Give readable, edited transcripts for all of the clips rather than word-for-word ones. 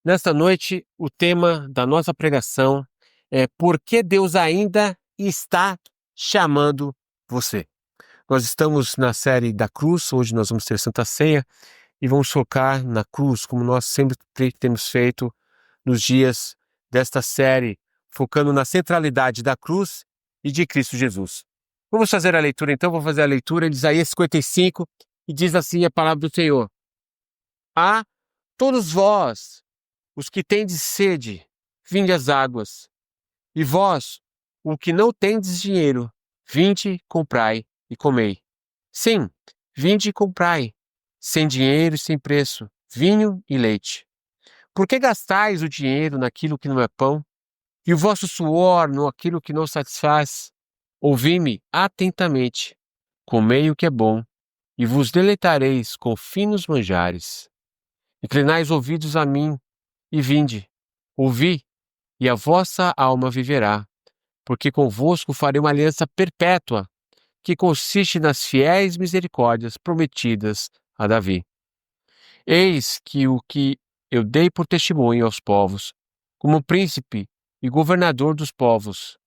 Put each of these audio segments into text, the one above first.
Nesta noite, o tema da nossa pregação é por que Deus ainda está chamando você. Nós estamos na série da cruz, hoje nós vamos ter Santa Ceia e vamos focar na cruz, como nós sempre temos feito nos dias desta série, focando na centralidade da cruz e de Cristo Jesus. Vamos fazer a leitura então, vou fazer a leitura de Isaías 55 e diz assim a palavra do Senhor: A todos vós, os que tendes sede, vinde às águas. E vós, o que não tendes dinheiro, vinde, comprai e comei. Sim, vinde e comprai, sem dinheiro e sem preço, vinho e leite. Por que gastais o dinheiro naquilo que não é pão, e o vosso suor naquilo que não satisfaz? Ouvi-me atentamente, comei o que é bom, e vos deleitareis com finos manjares. Inclinai os ouvidos a mim, e vinde, ouvi, e a vossa alma viverá, porque convosco farei uma aliança perpétua, que consiste nas fiéis misericórdias prometidas a Davi. Eis que o que eu dei por testemunho aos povos, como príncipe e governador dos povos.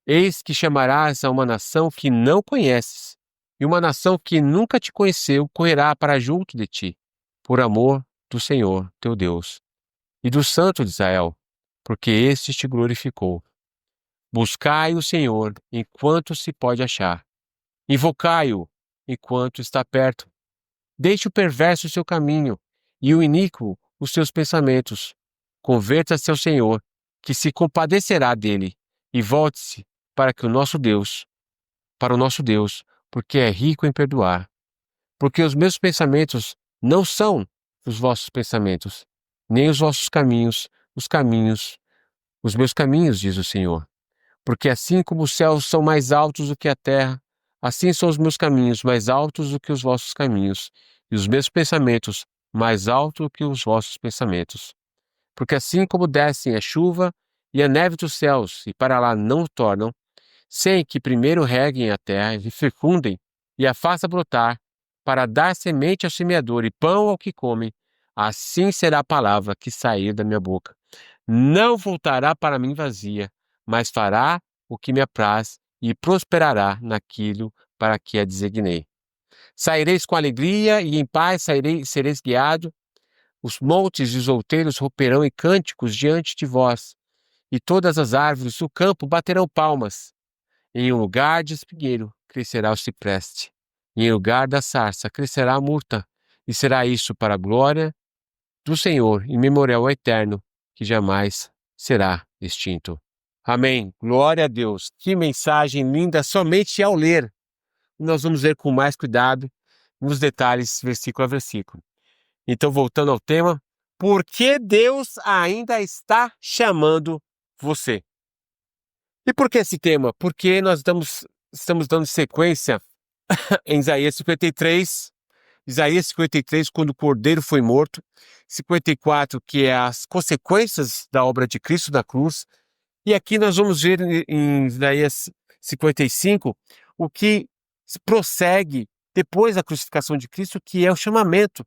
Eis que chamarás a uma nação que não conheces, e uma nação que nunca te conheceu correrá para junto de ti, por amor do Senhor teu Deus e do Santo de Israel, porque este te glorificou. Buscai o Senhor enquanto se pode achar. Invocai-o enquanto está perto. Deixe o perverso o seu caminho e o iníquo os seus pensamentos. Converta-se ao Senhor, que se compadecerá dele, e volte-se para o nosso Deus, porque é rico em perdoar. Porque os meus pensamentos não são os vossos pensamentos, nem os vossos caminhos, os meus caminhos, diz o Senhor. Porque assim como os céus são mais altos do que a terra, assim são os meus caminhos mais altos do que os vossos caminhos, e os meus pensamentos mais altos do que os vossos pensamentos. Porque assim como descem a chuva e a neve dos céus, e para lá não tornam, sem que primeiro reguem a terra e fecundem, e a faça brotar, para dar semente ao semeador e pão ao que come, assim será a palavra que sair da minha boca. Não voltará para mim vazia, mas fará o que me apraz e prosperará naquilo para que a designei. Saireis com alegria e em paz sereis guiado. Os montes e os outeiros romperão em cânticos diante de vós, e todas as árvores do campo baterão palmas. Em um lugar de espinheiro crescerá o cipreste, e em lugar da sarça crescerá a murta, e será isso para a glória do Senhor e memorial eterno, que jamais será extinto. Amém. Glória a Deus. Que mensagem linda, somente ao ler. Nós vamos ver com mais cuidado nos detalhes, versículo a versículo. Então, voltando ao tema, por que Deus ainda está chamando você? E por que esse tema? Porque nós estamos dando sequência em Isaías 53, quando o Cordeiro foi morto, 54, que é as consequências da obra de Cristo na cruz, e aqui nós vamos ver em Isaías 55 o que prossegue depois da crucificação de Cristo, que é o chamamento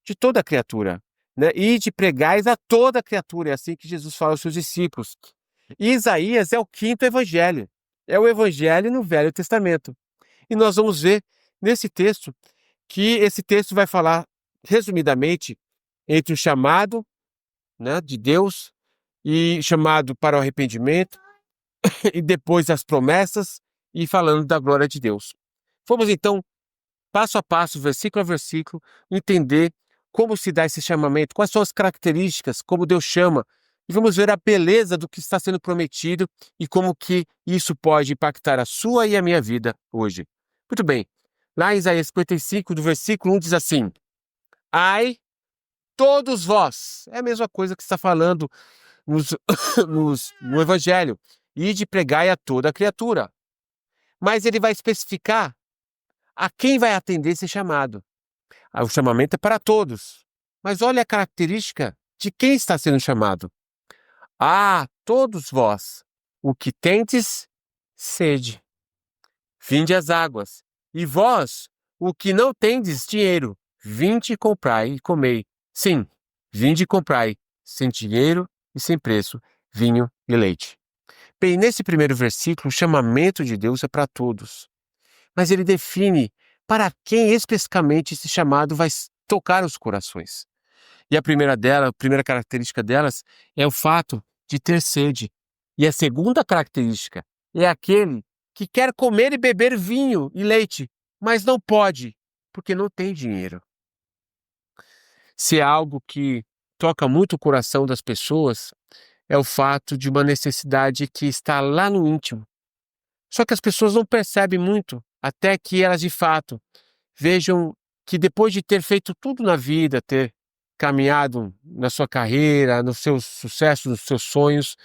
de toda a criatura, né? E de pregais a toda a criatura, é assim que Jesus fala aos seus discípulos. E Isaías é o quinto evangelho, é o evangelho no Velho Testamento. E nós vamos ver nesse texto que esse texto vai falar, resumidamente, entre o chamado, né, de Deus e chamado para o arrependimento, e depois as promessas, e falando da glória de Deus. Vamos então, passo a passo, versículo a versículo, entender como se dá esse chamamento, quais são as características, como Deus chama, e vamos ver a beleza do que está sendo prometido e como que isso pode impactar a sua e a minha vida hoje. Muito bem, lá em Isaías 55, do versículo 1, diz assim: Ai, todos vós, é a mesma coisa que está falando nos, no Evangelho, e de pregai a toda a criatura. Mas ele vai especificar a quem vai atender esse chamado. O chamamento é para todos. Mas olha a característica de quem está sendo chamado. Ah, todos vós, o que tendes sede, vinde às águas. E vós, o que não tendes dinheiro, vinde e comprai e comei. Sim, vinde e comprai, sem dinheiro e sem preço, vinho e leite. Bem, nesse primeiro versículo, o chamamento de Deus é para todos, mas ele define para quem especificamente esse chamado vai tocar os corações. E a primeira característica delas é o fato de ter sede. E a segunda característica é aquele que quer comer e beber vinho e leite, mas não pode, porque não tem dinheiro. Se é algo que toca muito o coração das pessoas, é o fato de uma necessidade que está lá no íntimo. Só que as pessoas não percebem muito, até que elas de fato vejam que depois de ter feito tudo na vida, ter caminhado na sua carreira, nos seus sucessos, nos seus sonhos,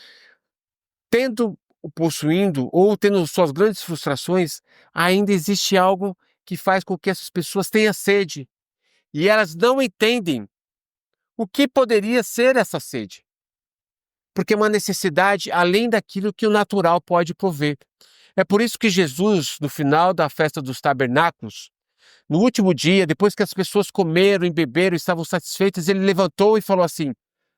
tendo possuindo ou tendo suas grandes frustrações, ainda existe algo que faz com que essas pessoas tenham sede. E elas não entendem o que poderia ser essa sede. Porque é uma necessidade além daquilo que o natural pode prover. É por isso que Jesus, no final da festa dos tabernáculos, no último dia, depois que as pessoas comeram e beberam e estavam satisfeitas, ele levantou e falou assim: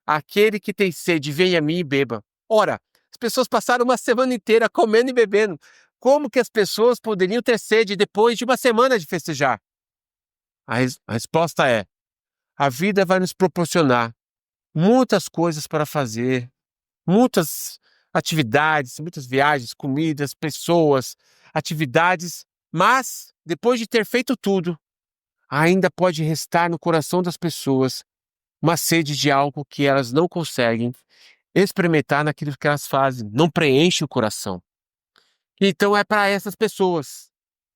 aquele que tem sede, venha a mim e beba. Ora, as pessoas passaram uma semana inteira comendo e bebendo. Como que as pessoas poderiam ter sede depois de uma semana de festejar? A resposta é: a vida vai nos proporcionar muitas coisas para fazer, muitas atividades, muitas viagens, comidas, pessoas, atividades, mas depois de ter feito tudo, ainda pode restar no coração das pessoas uma sede de algo que elas não conseguem experimentar naquilo que elas fazem, não preenche o coração. Então é para essas pessoas.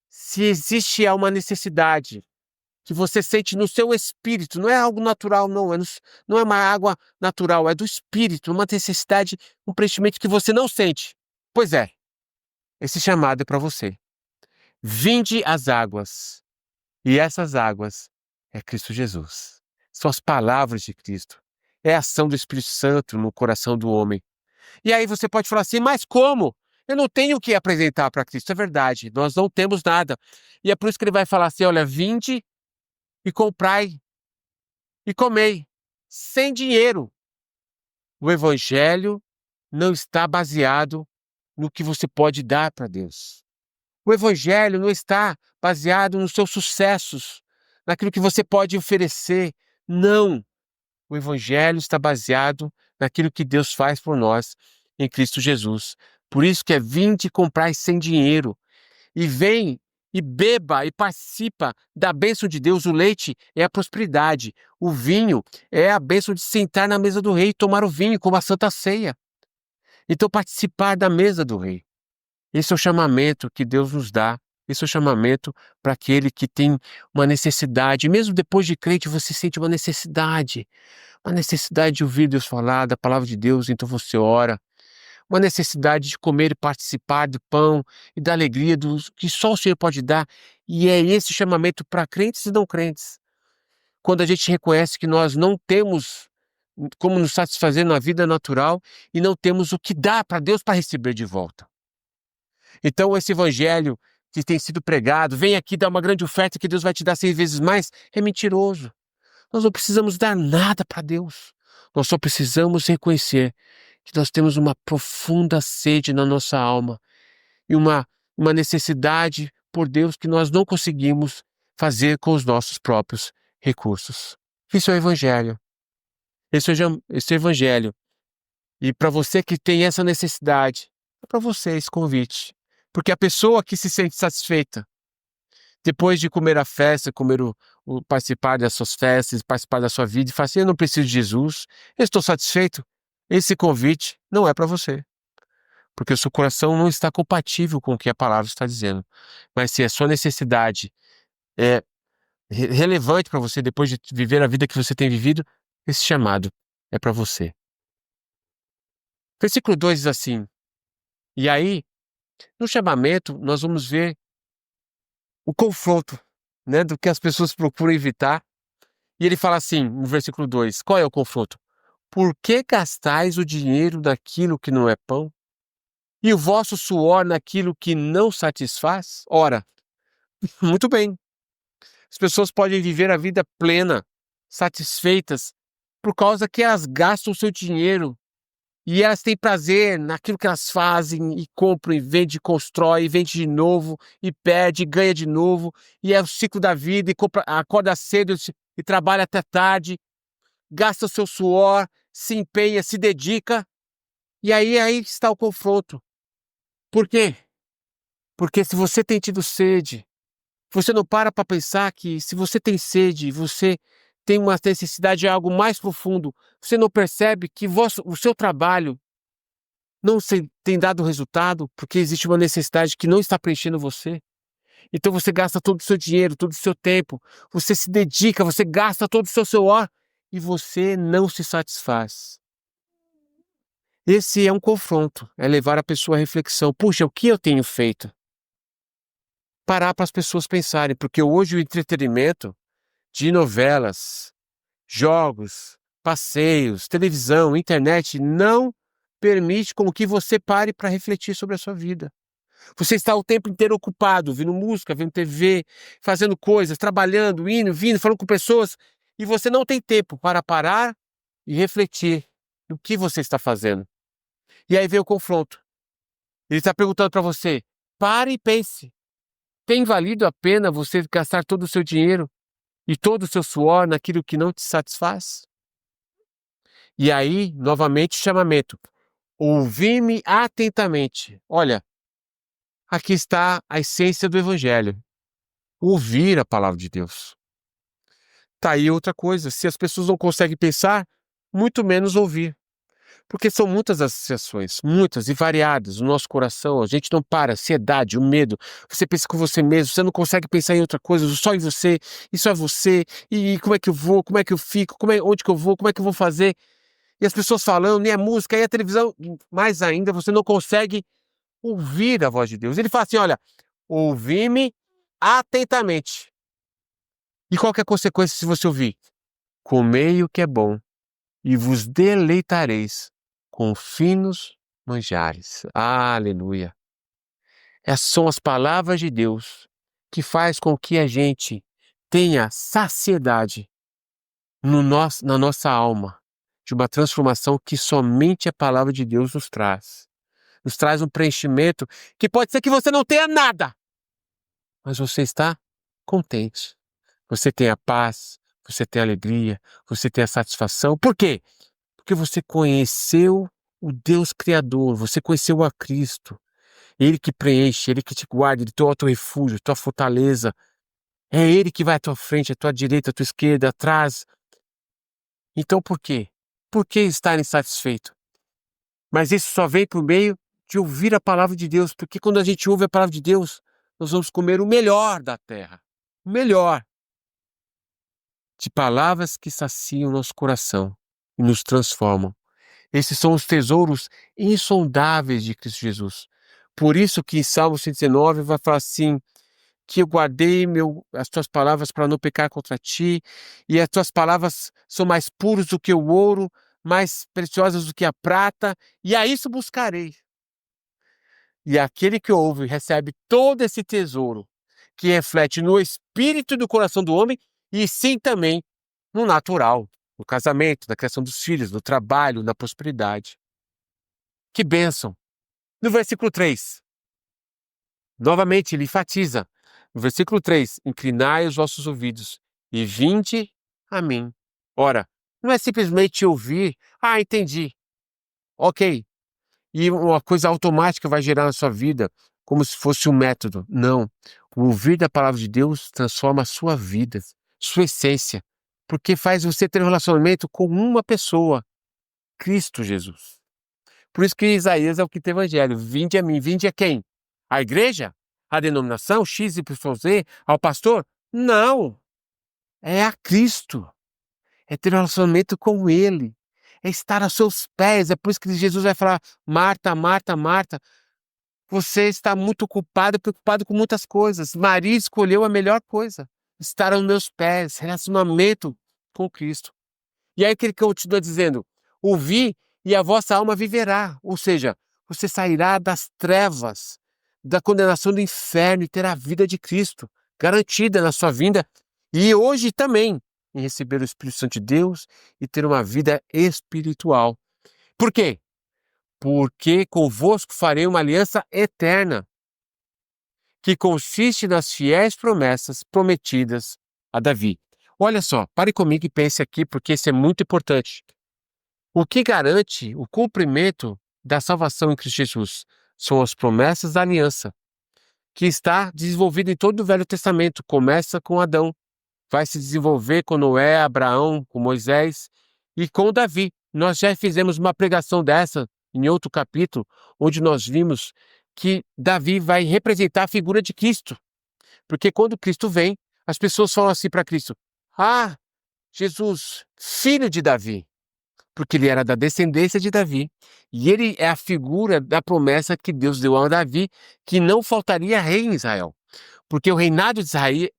Se existe uma necessidade que você sente no seu espírito, não é algo natural, não, não é uma água natural, é do espírito, uma necessidade, um preenchimento que você não sente. Pois é, esse chamado é para você. Vinde as águas. E essas águas é Cristo Jesus. São as palavras de Cristo. É a ação do Espírito Santo no coração do homem. E aí você pode falar assim, mas como? Eu não tenho o que apresentar para Cristo. É verdade, nós não temos nada. E é por isso que ele vai falar assim, olha, vinde e comprai e comei, sem dinheiro. O Evangelho não está baseado no que você pode dar para Deus. O Evangelho não está baseado nos seus sucessos, naquilo que você pode oferecer. Não. O Evangelho está baseado naquilo que Deus faz por nós em Cristo Jesus. Por isso que é vinde comprar sem dinheiro. E vem e beba e participa da bênção de Deus. O leite é a prosperidade. O vinho é a bênção de sentar na mesa do rei e tomar o vinho como a Santa Ceia. Então participar da mesa do rei. Esse é o chamamento que Deus nos dá. Esse é o chamamento para aquele que tem uma necessidade. Mesmo depois de crente, você sente uma necessidade. Uma necessidade de ouvir Deus falar, da palavra de Deus, então você ora. Uma necessidade de comer e participar do pão e da alegria que só o Senhor pode dar. E é esse chamamento para crentes e não crentes. Quando a gente reconhece que nós não temos como nos satisfazer na vida natural e não temos o que dar para Deus para receber de volta. Então, esse evangelho que tem sido pregado, vem aqui dar uma grande oferta que Deus vai te dar 6 vezes mais, é mentiroso. Nós não precisamos dar nada para Deus. Nós só precisamos reconhecer que nós temos uma profunda sede na nossa alma e uma necessidade por Deus que nós não conseguimos fazer com os nossos próprios recursos. Isso é o Evangelho. Esse é o Evangelho. E para você que tem essa necessidade, é para você esse convite. Porque a pessoa que se sente satisfeita, depois de comer a festa, participar das suas festas, participar da sua vida, e fala assim, eu não preciso de Jesus, eu estou satisfeito, esse convite não é para você. Porque o seu coração não está compatível com o que a palavra está dizendo. Mas se a sua necessidade é relevante para você depois de viver a vida que você tem vivido, esse chamado é para você. Versículo 2 diz assim, e aí, no chamamento, nós vamos ver o confronto, né, do que as pessoas procuram evitar. E ele fala assim, no versículo 2, qual é o confronto? Por que gastais o dinheiro naquilo que não é pão? E o vosso suor naquilo que não satisfaz? Ora, muito bem. As pessoas podem viver a vida plena, satisfeitas, por causa que elas gastam o seu dinheiro e elas têm prazer naquilo que elas fazem e compram e vende, constrói, e vende de novo e perde, e ganha de novo e é o ciclo da vida e compra, acorda cedo e trabalha até tarde, gasta o seu suor, se empenha, se dedica e aí está o confronto. Por quê? Porque se você tem tido sede, você não para pensar que se você tem sede, você tem uma necessidade de algo mais profundo, você não percebe que o seu trabalho não tem dado resultado porque existe uma necessidade que não está preenchendo você. Então você gasta todo o seu dinheiro, todo o seu tempo, você se dedica, você gasta todo o seu suor e você não se satisfaz. Esse é um confronto, é levar a pessoa à reflexão. Puxa, o que eu tenho feito? Parar para as pessoas pensarem, porque hoje o entretenimento de novelas, jogos, passeios, televisão, internet não permite com que você pare para refletir sobre a sua vida. Você está o tempo inteiro ocupado, ouvindo música, vendo TV, fazendo coisas, trabalhando, indo, vindo, falando com pessoas, e você não tem tempo para parar e refletir no que você está fazendo. E aí vem o confronto. Ele está perguntando para você: pare e pense. Tem valido a pena você gastar todo o seu dinheiro e todo o seu suor naquilo que não te satisfaz? E aí, novamente, chamamento. Ouvi-me atentamente. Olha, aqui está a essência do Evangelho. Ouvir a palavra de Deus. Tá aí outra coisa. Se as pessoas não conseguem pensar, muito menos ouvir. Porque são muitas associações, muitas e variadas no nosso coração. A gente não para, ansiedade, o medo. Você pensa com você mesmo, você não consegue pensar em outra coisa, só em você, e só você. E como é que eu vou, como é que eu fico, onde que eu vou, como é que eu vou fazer? E as pessoas falando, nem a música, e a televisão. Mais ainda, você não consegue ouvir a voz de Deus. Ele fala assim: olha, ouvi-me atentamente. E qual que é a consequência se você ouvir? Comei o que é bom e vos deleitareis com finos manjares. Aleluia. Essas são as palavras de Deus que faz com que a gente tenha saciedade na nossa alma, de uma transformação que somente a palavra de Deus nos traz. Nos traz um preenchimento que pode ser que você não tenha nada, mas você está contente. Você tem a paz, você tem a alegria, você tem a satisfação. Por quê? Porque você conheceu o Deus Criador, você conheceu a Cristo. Ele que preenche, Ele que te guarda, Ele é o teu refúgio, tua fortaleza. É Ele que vai à tua frente, à tua direita, à tua esquerda, atrás. Então por quê? Por que estar insatisfeito? Mas isso só vem por meio de ouvir a palavra de Deus, porque quando a gente ouve a palavra de Deus, nós vamos comer o melhor da terra. O melhor. De palavras que saciam nosso coração e nos transformam. Esses são os tesouros insondáveis de Cristo Jesus. Por isso que em Salmo 119 vai falar assim, que eu guardei as tuas palavras para não pecar contra ti, e as tuas palavras são mais puras do que o ouro, mais preciosas do que a prata, e a isso buscarei. E aquele que ouve recebe todo esse tesouro, que reflete no espírito do coração do homem, e sim também no natural, no casamento, na criação dos filhos, no trabalho, na prosperidade. Que bênção! No versículo 3, novamente ele enfatiza. No versículo 3, inclinai os vossos ouvidos e vinde a mim. Ora, não é simplesmente ouvir, entendi, ok, e uma coisa automática vai gerar na sua vida, como se fosse um método. Não, o ouvir da palavra de Deus transforma a sua vida, sua essência, porque faz você ter um relacionamento com uma pessoa, Cristo Jesus. Por isso que Isaías é o quinto evangelho. Vinde a mim. Vinde a quem? A igreja? A denominação? X, Y, Z? Ao pastor? Não. É a Cristo. É ter um relacionamento com Ele. É estar aos seus pés. É por isso que Jesus vai falar: Marta, Marta, Marta, você está muito ocupado, preocupado com muitas coisas. Maria escolheu a melhor coisa. Estar aos meus pés. Relacionamento com Cristo. E aí que ele continua dizendo: ouvi e a vossa alma viverá. Ou seja, você sairá das trevas, da condenação do inferno e terá a vida de Cristo, garantida na sua vinda. E hoje também, em receber o Espírito Santo de Deus e ter uma vida espiritual. Por quê? Porque convosco farei uma aliança eterna, que consiste nas fiéis promessas prometidas a Davi. Olha só, pare comigo e pense aqui, porque isso é muito importante. O que garante o cumprimento da salvação em Cristo Jesus são as promessas da aliança, que está desenvolvida em todo o Velho Testamento. Começa com Adão, vai se desenvolver com Noé, Abraão, com Moisés e com Davi. Nós já fizemos uma pregação dessa em outro capítulo, onde nós vimos que Davi vai representar a figura de Cristo. Porque quando Cristo vem, as pessoas falam assim para Cristo: Ah, Jesus, filho de Davi. Porque ele era da descendência de Davi. E ele é a figura da promessa que Deus deu a Davi, que não faltaria rei em Israel. Porque o reinado de Israel,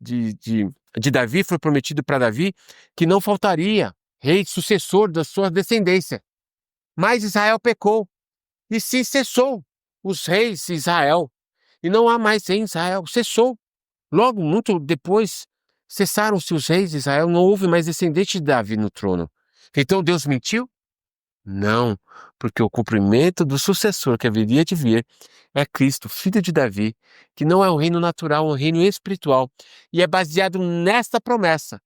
de Davi foi prometido para Davi que não faltaria rei sucessor da sua descendência. Mas Israel pecou e se cessou os reis de Israel. E não há mais rei em Israel, cessou. Logo, muito depois, cessaram-se os reis de Israel, não houve mais descendente de Davi no trono. Então Deus mentiu? Não, porque o cumprimento do sucessor que haveria de vir é Cristo, filho de Davi, que não é um reino natural, é um reino espiritual. E é baseado nesta promessa,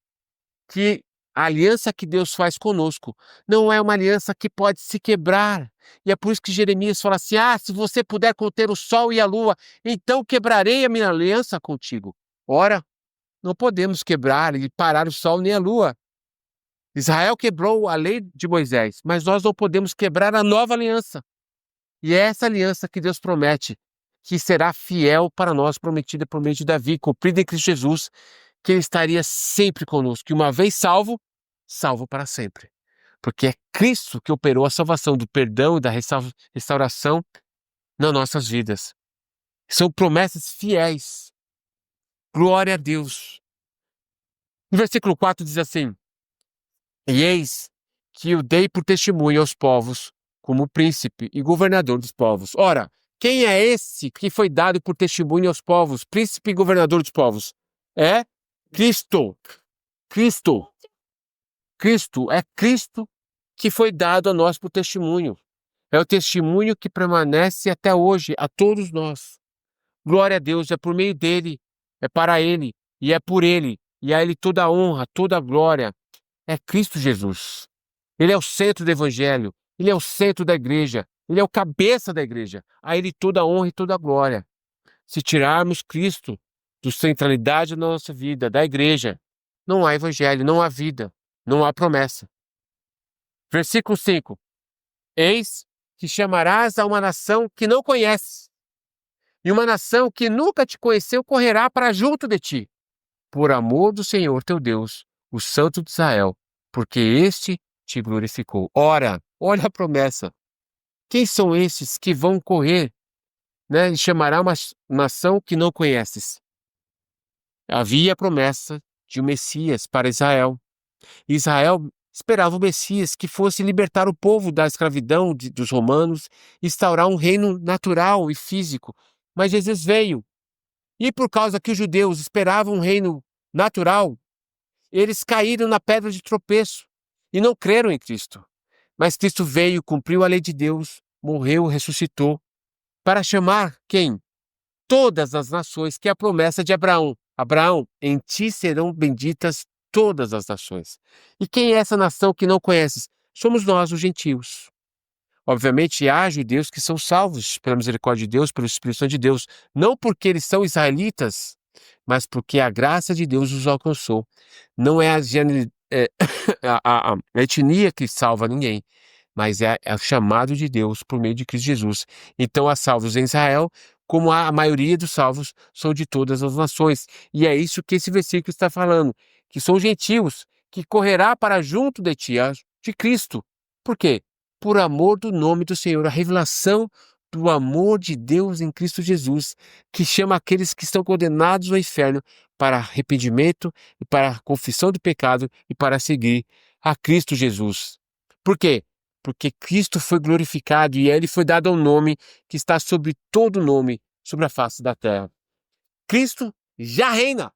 que a aliança que Deus faz conosco não é uma aliança que pode se quebrar. E é por isso que Jeremias fala assim: se você puder conter o sol e a lua, então quebrarei a minha aliança contigo. Ora, não podemos quebrar e parar o sol nem a lua. Israel quebrou a lei de Moisés, mas nós não podemos quebrar a nova aliança. E é essa aliança que Deus promete, que será fiel para nós, prometida por meio de Davi, cumprida em Cristo Jesus, que ele estaria sempre conosco, que uma vez salvo, salvo para sempre. Porque é Cristo que operou a salvação do perdão e da restauração nas nossas vidas. São promessas fiéis. Glória a Deus. No versículo 4 diz assim: E eis que o dei por testemunho aos povos, como príncipe e governador dos povos. Ora, quem é esse que foi dado por testemunho aos povos, príncipe e governador dos povos? É Cristo. Cristo. Cristo. É Cristo que foi dado a nós por testemunho. É o testemunho que permanece até hoje a todos nós. Glória a Deus, é por meio dele, é para ele, e é por ele, e a ele toda a honra, toda a glória. É Cristo Jesus. Ele é o centro do evangelho, ele é o centro da igreja, ele é o cabeça da igreja. A ele toda a honra e toda a glória. Se tirarmos Cristo da centralidade da nossa vida, da igreja, não há evangelho, não há vida, não há promessa. Versículo 5. Eis que chamarás a uma nação que não conheces, e uma nação que nunca te conheceu correrá para junto de ti, por amor do Senhor teu Deus, o Santo de Israel, porque este te glorificou. Ora, olha a promessa. Quem são esses que vão correr, né, e chamará uma nação que não conheces? Havia a promessa de um Messias para Israel. Israel esperava o Messias que fosse libertar o povo da escravidão dos romanos, instaurar um reino natural e físico. Mas Jesus veio. E por causa que os judeus esperavam um reino natural, eles caíram na pedra de tropeço e não creram em Cristo. Mas Cristo veio, cumpriu a lei de Deus, morreu, ressuscitou, para chamar quem? Todas as nações, que é a promessa de Abraão. Abraão, em ti serão benditas todas as nações. E quem é essa nação que não conheces? Somos nós, os gentios. Obviamente, há judeus que são salvos pela misericórdia de Deus, pelo Espírito Santo de Deus, não porque eles são israelitas, mas porque a graça de Deus os alcançou. Não é a etnia que salva ninguém, mas é o chamado de Deus por meio de Cristo Jesus. Então, há salvos em Israel, como a maioria dos salvos são de todas as nações. E é isso que esse versículo está falando, que são gentios, que correrá para junto de ti, de Cristo. Por quê? Por amor do nome do Senhor, a revelação do amor de Deus em Cristo Jesus, que chama aqueles que estão condenados ao inferno para arrependimento e para confissão do pecado e para seguir a Cristo Jesus. Por quê? Porque Cristo foi glorificado e a ele foi dado um nome que está sobre todo nome, sobre a face da terra. Cristo já reina.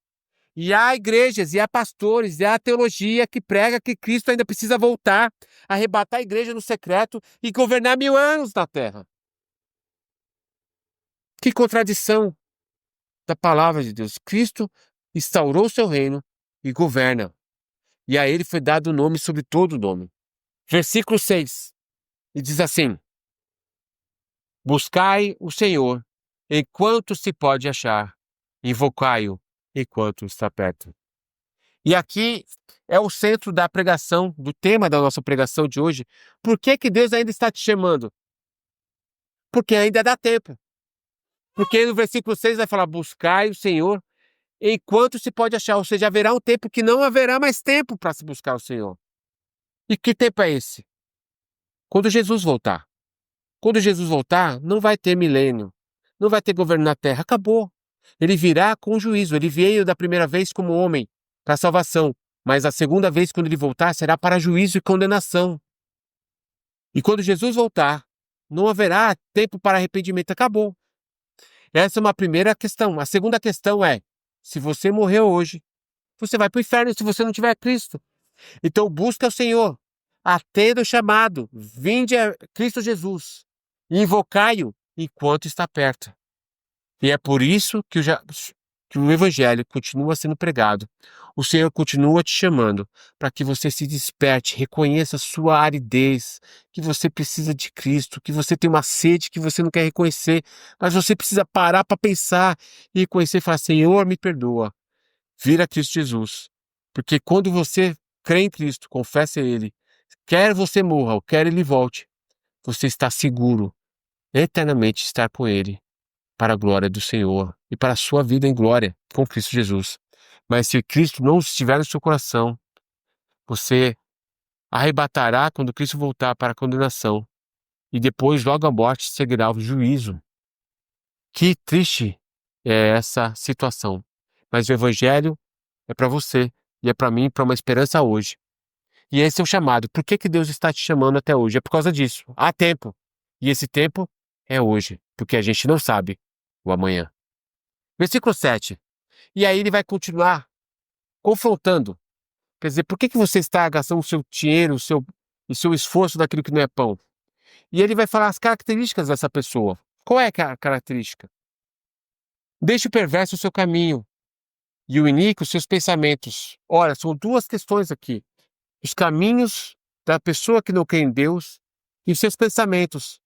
E há igrejas, e há pastores, e há teologia que prega que Cristo ainda precisa voltar, arrebatar a igreja no secreto e governar 1000 anos na terra. Que contradição da palavra de Deus. Cristo instaurou o seu reino e governa. E a ele foi dado o nome sobre todo o nome. Versículo 6. E diz assim: buscai o Senhor enquanto se pode achar, invocai-o enquanto está perto. E aqui é o centro da pregação, do tema da nossa pregação de hoje. Por que que Deus ainda está te chamando? Porque ainda dá tempo. Porque no versículo 6 vai falar: buscai o Senhor enquanto se pode achar. Ou seja, haverá um tempo que não haverá mais tempo para se buscar o Senhor. E que tempo é esse? Quando Jesus voltar. Quando Jesus voltar, não vai ter milênio. Não vai ter governo na terra. Acabou. Ele virá com juízo. Ele veio da primeira vez como homem para salvação. Mas a segunda vez, quando ele voltar, será para juízo e condenação. E quando Jesus voltar, não haverá tempo para arrependimento. Acabou. Essa é uma primeira questão. A segunda questão é: se você morreu hoje, você vai para o inferno se você não tiver Cristo. Então busca o Senhor. Atenda o chamado. Vinde a Cristo Jesus. E invocai-o enquanto está perto. E é por isso que o Evangelho continua sendo pregado. O Senhor continua te chamando para que você se desperte, reconheça a sua aridez, que você precisa de Cristo, que você tem uma sede que você não quer reconhecer, mas você precisa parar para pensar e reconhecer e falar: Senhor, me perdoa. Vira Cristo Jesus. Porque quando você crê em Cristo, confessa Ele, quer você morra ou quer Ele volte, você está seguro eternamente estar com Ele, para a glória do Senhor e para a sua vida em glória com Cristo Jesus. Mas se Cristo não estiver no seu coração, você arrebatará quando Cristo voltar para a condenação e depois, logo a morte, seguirá o juízo. Que triste é essa situação. Mas o Evangelho é para você e é para mim, para uma esperança hoje. E esse é o chamado. Por que que Deus está te chamando até hoje? É por causa disso. Há tempo. E esse tempo é hoje, porque a gente não sabe o amanhã. Versículo 7. E aí ele vai continuar confrontando. Quer dizer, por que que você está gastando o seu dinheiro, o seu esforço naquilo que não é pão? E ele vai falar as características dessa pessoa. Qual é a característica? Deixe o perverso o seu caminho e o iníquo os seus pensamentos. Olha, são duas questões aqui. Os caminhos da pessoa que não crê em Deus e os seus pensamentos.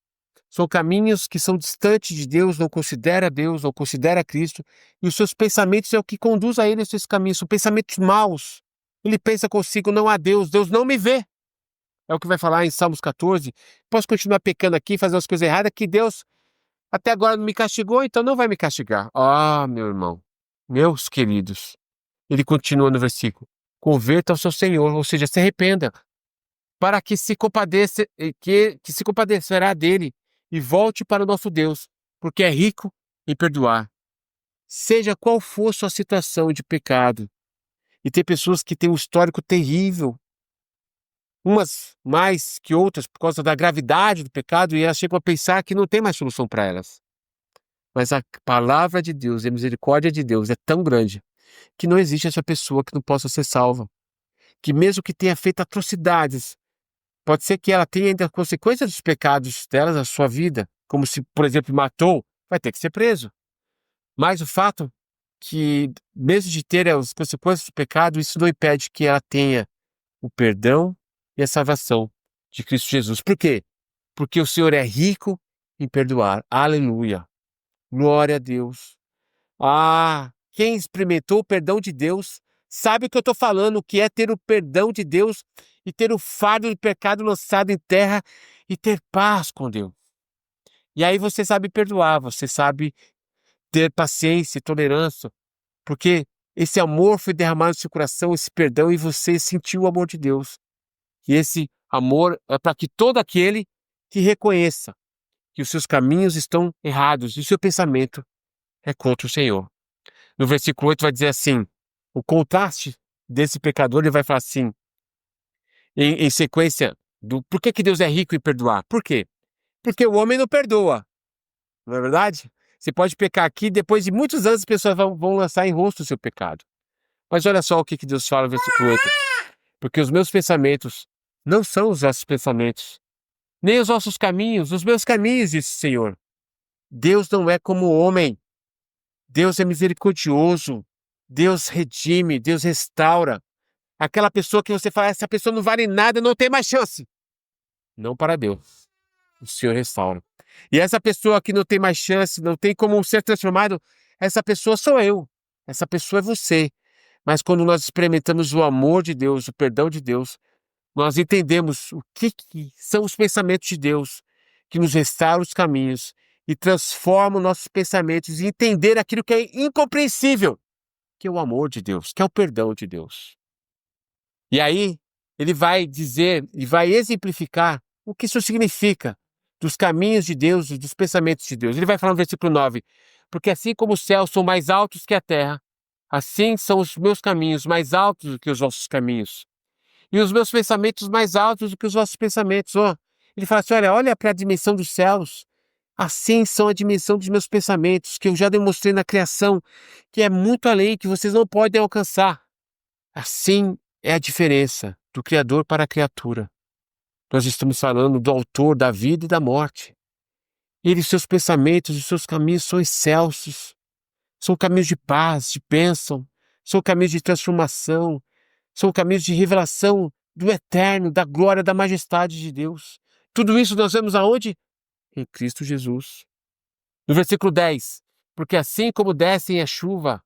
São caminhos que são distantes de Deus, não considera Deus, não considera Cristo, e os seus pensamentos é o que conduz a ele a esses caminhos, são pensamentos maus. Ele pensa consigo: não há Deus, Deus não me vê. É o que vai falar em Salmos 14. Posso continuar pecando aqui, fazer as coisas erradas, que Deus até agora não me castigou, então não vai me castigar. Ah, meu irmão, meus queridos. Ele continua no versículo: converta ao seu Senhor, ou seja, se arrependa, para que se compadeça, que se compadecerá dele e volte para o nosso Deus, porque é rico em perdoar. Seja qual for sua situação de pecado. E tem pessoas que têm um histórico terrível, umas mais que outras por causa da gravidade do pecado, e elas chegam a pensar que não tem mais solução para elas. Mas a palavra de Deus e a misericórdia de Deus é tão grande que não existe essa pessoa que não possa ser salva. Que mesmo que tenha feito atrocidades, pode ser que ela tenha ainda consequências dos pecados dela na sua vida, como se, por exemplo, matou, vai ter que ser preso. Mas o fato que, mesmo de ter as consequências do pecado, isso não impede que ela tenha o perdão e a salvação de Cristo Jesus. Por quê? Porque o Senhor é rico em perdoar. Aleluia. Glória a Deus. Ah, quem experimentou o perdão de Deus sabe o que eu estou falando, o que é ter o perdão de Deus e ter o fardo do pecado lançado em terra e ter paz com Deus. E aí você sabe perdoar, você sabe ter paciência e tolerância, porque esse amor foi derramado no seu coração, esse perdão, e você sentiu o amor de Deus. E esse amor é para que todo aquele que reconheça que os seus caminhos estão errados e o seu pensamento é contra o Senhor. No versículo 8 vai dizer assim, o contraste desse pecador, ele vai falar assim, em sequência, do por que que Deus é rico em perdoar? Por quê? Porque o homem não perdoa, não é verdade? Você pode pecar aqui, depois de muitos anos as pessoas vão lançar em rosto o seu pecado. Mas olha só o que Deus fala no versículo 8. Porque os meus pensamentos não são os vossos pensamentos, nem os vossos caminhos, os meus caminhos, disse o Senhor. Deus não é como o homem. Deus é misericordioso. Deus redime, Deus restaura. Aquela pessoa que você fala, essa pessoa não vale nada, não tem mais chance. Não para Deus. O Senhor restaura. E essa pessoa que não tem mais chance, não tem como ser transformado, essa pessoa sou eu. Essa pessoa é você. Mas quando nós experimentamos o amor de Deus, o perdão de Deus, nós entendemos o que são os pensamentos de Deus, que nos restauram os caminhos e transformam nossos pensamentos e entender aquilo que é incompreensível, que é o amor de Deus, que é o perdão de Deus. E aí, ele vai dizer e vai exemplificar o que isso significa dos caminhos de Deus e dos pensamentos de Deus. Ele vai falar no versículo 9: porque assim como os céus são mais altos que a terra, assim são os meus caminhos mais altos do que os vossos caminhos, e os meus pensamentos mais altos do que os vossos pensamentos. Oh, ele fala assim: olha para a dimensão dos céus. Assim são a dimensão dos meus pensamentos, que eu já demonstrei na criação, que é muito além, que vocês não podem alcançar. Assim é a diferença do Criador para a criatura. Nós estamos falando do autor da vida e da morte. Ele, seus pensamentos e seus caminhos são excelsos. São caminhos de paz, de bênção. São caminhos de transformação. São caminhos de revelação do eterno, da glória, da majestade de Deus. Tudo isso nós vemos aonde? Em Cristo Jesus. No versículo 10. Porque assim como descem a chuva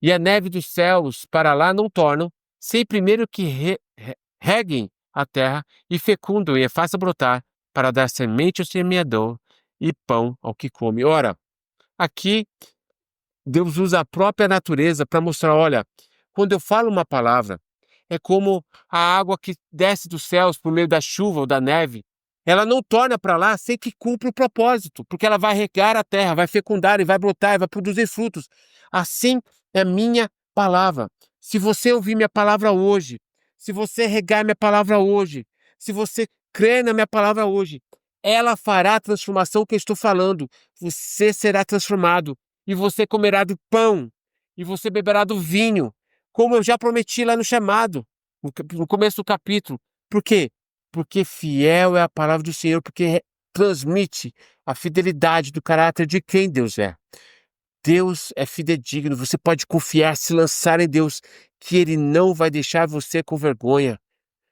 e a neve dos céus para lá não tornam, sem primeiro que reguem a terra e fecundam e a façam brotar, para dar semente ao semeador e pão ao que come. Ora, aqui Deus usa a própria natureza para mostrar, olha, quando eu falo uma palavra, é como a água que desce dos céus por meio da chuva ou da neve. Ela não torna para lá sem que cumpra o propósito, porque ela vai regar a terra, vai fecundar e vai brotar e vai produzir frutos. Assim é minha palavra. Se você ouvir minha palavra hoje, se você regar minha palavra hoje, se você crer na minha palavra hoje, ela fará a transformação que eu estou falando. Você será transformado e você comerá do pão e você beberá do vinho, como eu já prometi lá no chamado, no começo do capítulo. Por quê? Porque fiel é a palavra do Senhor, porque transmite a fidelidade do caráter de quem Deus é. Deus é fidedigno, você pode confiar, se lançar em Deus, que Ele não vai deixar você com vergonha.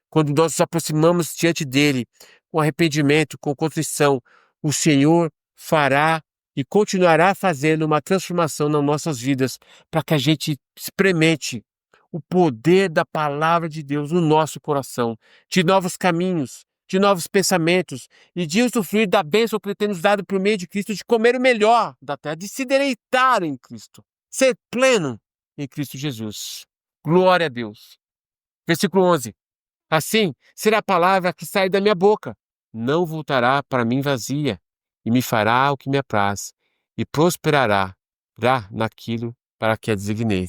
Quando nós nos aproximamos diante dEle, com arrependimento, com contrição, o Senhor fará e continuará fazendo uma transformação nas nossas vidas, para que a gente experimente o poder da palavra de Deus no nosso coração, de novos caminhos, de novos pensamentos e de usufruir da bênção que Ele tem nos dado por meio de Cristo, de comer o melhor da terra, de se deleitar em Cristo, ser pleno em Cristo Jesus. Glória a Deus. Versículo 11. Assim será a palavra que sai da minha boca. Não voltará para mim vazia, e me fará o que me apraz, e prosperará naquilo para que a designei,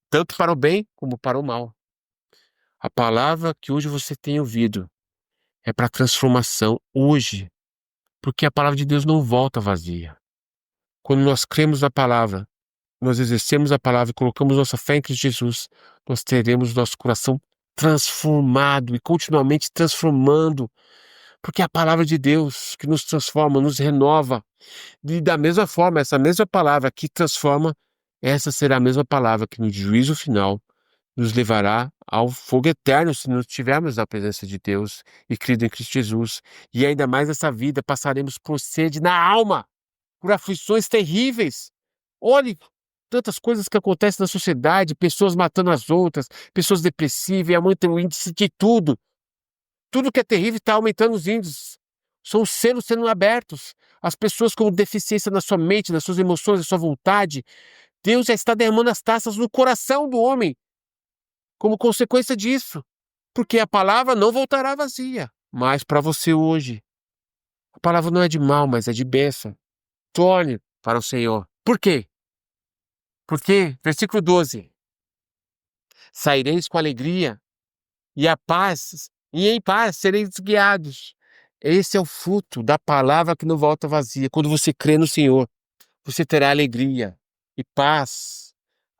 tanto para o bem como para o mal. A palavra que hoje você tem ouvido é para transformação hoje, porque a palavra de Deus não volta vazia. Quando nós cremos na palavra, nós exercemos a palavra e colocamos nossa fé em Cristo Jesus, nós teremos nosso coração transformado e continuamente transformando, porque é a palavra de Deus que nos transforma, nos renova. E da mesma forma, essa mesma palavra que transforma, essa será a mesma palavra que no juízo final nos levará ao fogo eterno se não estivermos na presença de Deus e crido em Cristo Jesus. E ainda mais nessa vida passaremos por sede na alma, por aflições terríveis. Olhe tantas coisas que acontecem na sociedade, pessoas matando as outras, pessoas depressivas, e aumenta o índice de tudo. Tudo que é terrível está aumentando os índices. São os selos sendo abertos. As pessoas com deficiência na sua mente, nas suas emoções, na sua vontade. Deus já está derramando as taças no coração do homem como consequência disso. Porque a palavra não voltará vazia. Mas para você hoje, a palavra não é de mal, mas é de bênção. Torne para o Senhor. Por quê? Porque, versículo 12, saireis com alegria e a paz, e em paz sereis guiados. Esse é o fruto da palavra que não volta vazia. Quando você crê no Senhor, você terá alegria e paz.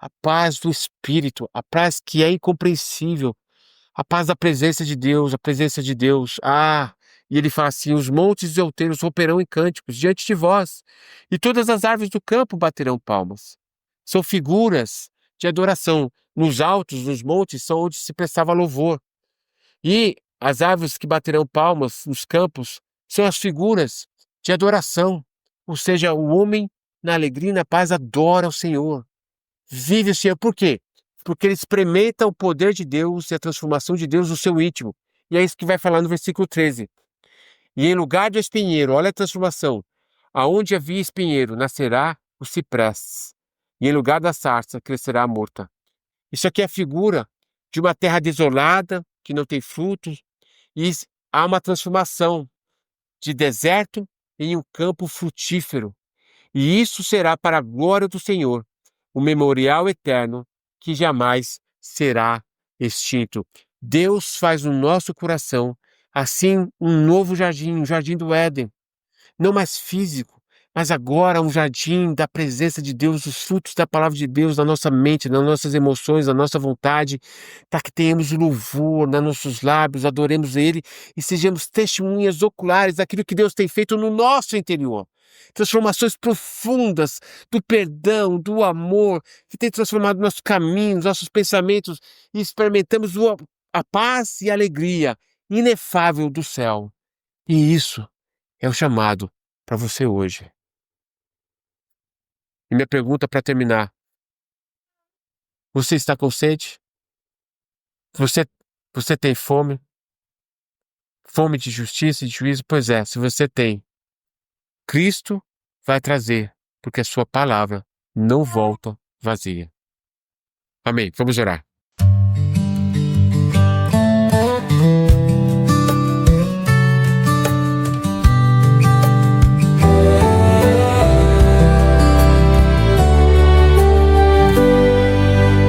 a paz do Espírito, a paz que é incompreensível, a paz da presença de Deus, a presença de Deus. E ele fala assim: os montes e outeiros romperão em cânticos diante de vós, e todas as árvores do campo baterão palmas. São figuras de adoração. Nos altos, nos montes, são onde se prestava louvor. E as árvores que baterão palmas nos campos são as figuras de adoração. Ou seja, o homem, na alegria e na paz, adora o Senhor. Vive o Senhor. Por quê? Porque ele experimenta o poder de Deus e a transformação de Deus no seu íntimo. E é isso que vai falar no versículo 13. E em lugar do espinheiro, olha a transformação, aonde havia espinheiro, nascerá o ciprés. E em lugar da sarça, crescerá a murta. Isso aqui é a figura de uma terra desolada, que não tem frutos, e há uma transformação de deserto em um campo frutífero. E isso será para a glória do Senhor, o memorial eterno que jamais será extinto. Deus faz no nosso coração, assim, um novo jardim, um jardim do Éden. Não mais físico, mas agora um jardim da presença de Deus, os frutos da palavra de Deus na nossa mente, nas nossas emoções, na nossa vontade, para que tenhamos louvor nos nossos lábios, adoremos Ele e sejamos testemunhas oculares daquilo que Deus tem feito no nosso interior. Transformações profundas do perdão, do amor, que tem transformado nossos caminhos, nossos pensamentos, e experimentamos a paz e a alegria inefável do céu. E isso é o chamado para você hoje. E minha pergunta para terminar: você está com sede? Você tem fome? Fome de justiça e de juízo? Pois é, se você tem, Cristo vai trazer, porque a sua palavra não volta vazia. Amém. Vamos orar.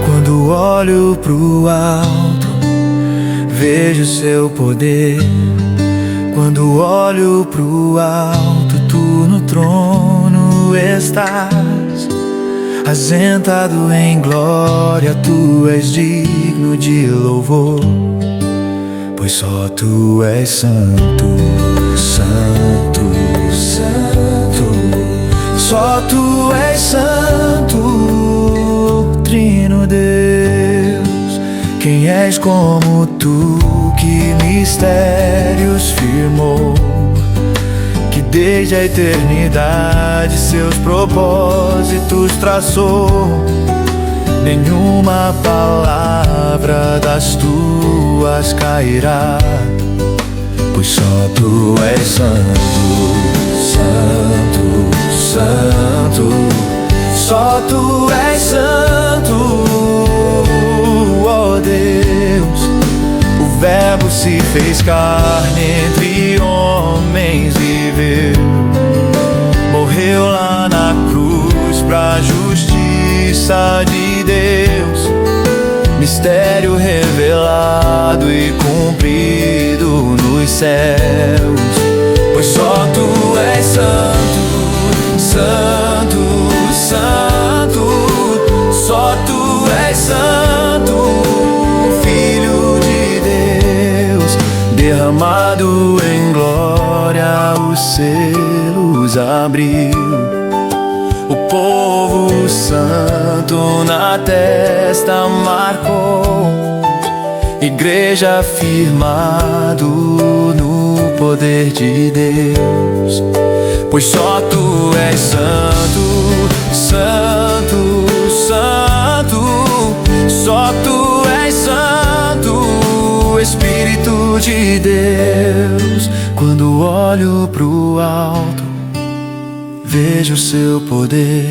Quando olho pro alto, vejo seu poder. Quando olho pro alto, tu no trono estás, assentado em glória, tu és digno de louvor, pois só tu és santo, santo, santo. Só tu és santo, Trino Deus. Quem és como tu, que mistérios firmou, que desde a eternidade seus propósitos traçou. Nenhuma palavra das tuas cairá, pois só tu és santo, santo, santo. Só tu és santo, ó Deus. O Verbo se fez carne, entre homens viveu, morreu lá na cruz pra justiça de Deus. Mistério revelado e cumprido nos céus, pois só tu és santo, santo, santo. Só tu és santo, Filho de Deus. Derramado em glória, os selos abriu. O povo santo na testa marcou. Igreja firmado no poder de Deus, pois só tu és santo, santo, santo. Só tu és santo, Espírito de Deus. Quando olho pro alto, vejo seu poder.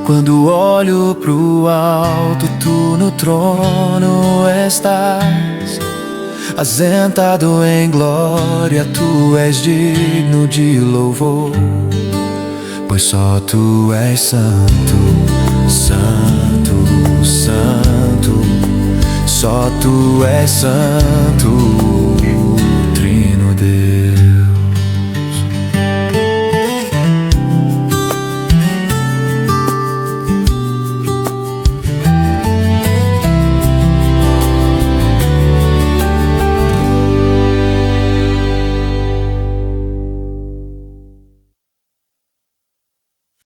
Quando olho pro alto, tu no trono estás, assentado em glória, tu és digno de louvor, pois só tu és santo, santo, santo. Só tu és santo.